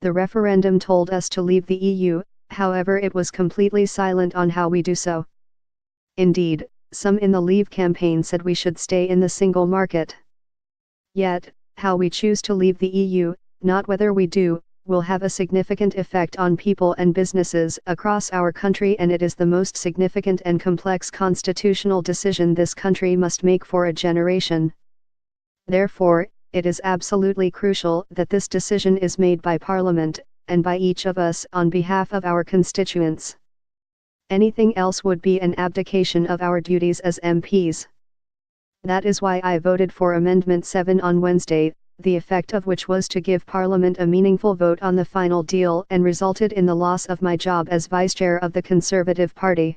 The referendum told us to leave the EU, however it was completely silent on how we do so. Indeed, some in the Leave campaign said we should stay in the single market. Yet, how we choose to leave the EU, not whether we do, will have a significant effect on people and businesses across our country, and it is the most significant and complex constitutional decision this country must make for a generation. Therefore, it is absolutely crucial that this decision is made by Parliament, and by each of us on behalf of our constituents. Anything else would be an abdication of our duties as MPs. That is why I voted for Amendment 7 on Wednesday, the effect of which was to give Parliament a meaningful vote on the final deal and resulted in the loss of my job as Vice Chair of the Conservative Party.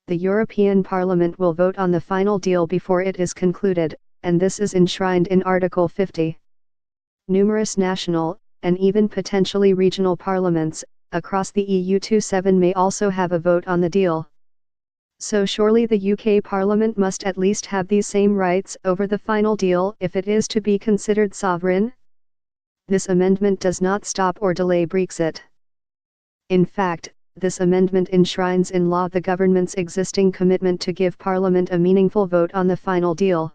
The European Parliament will vote on the final deal before it is concluded, and this is enshrined in Article 50. Numerous national, and even potentially regional parliaments, across the EU27 may also have a vote on the deal. So surely the UK Parliament must at least have these same rights over the final deal if it is to be considered sovereign? This amendment does not stop or delay Brexit. In fact, this amendment enshrines in law the government's existing commitment to give Parliament a meaningful vote on the final deal.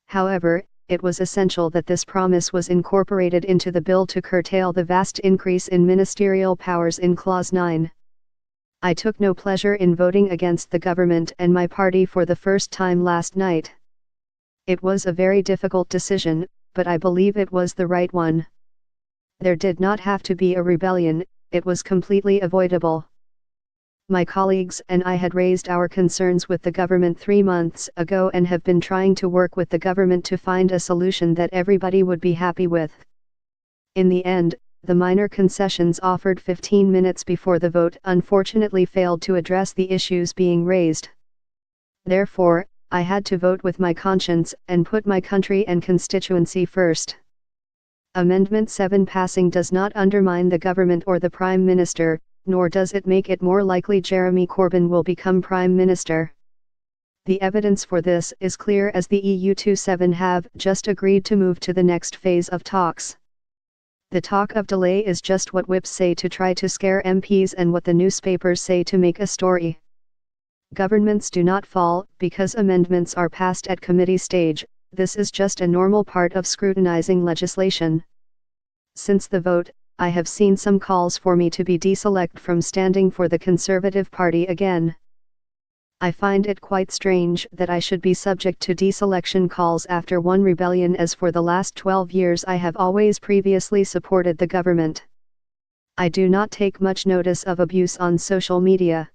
However, it was essential that this promise was incorporated into the bill to curtail the vast increase in ministerial powers in Clause 9. I took no pleasure in voting against the government and my party for the first time last night. It was a very difficult decision, but I believe it was the right one. There did not have to be a rebellion, it was completely avoidable. My colleagues and I had raised our concerns with the government 3 months ago and have been trying to work with the government to find a solution that everybody would be happy with. In the end, the minor concessions offered 15 minutes before the vote unfortunately failed to address the issues being raised. Therefore, I had to vote with my conscience and put my country and constituency first. Amendment 7 passing does not undermine the government or the Prime Minister, nor does it make it more likely Jeremy Corbyn will become Prime Minister. The evidence for this is clear, as the EU27 have just agreed to move to the next phase of talks. The talk of delay is just what whips say to try to scare MPs and what the newspapers say to make a story. Governments do not fall because amendments are passed at committee stage. This is just a normal part of scrutinizing legislation. Since the vote, I have seen some calls for me to be deselected from standing for the Conservative Party again. I find it quite strange that I should be subject to deselection calls after one rebellion, as for the last 12 years I have always previously supported the government. I do not take much notice of abuse on social media.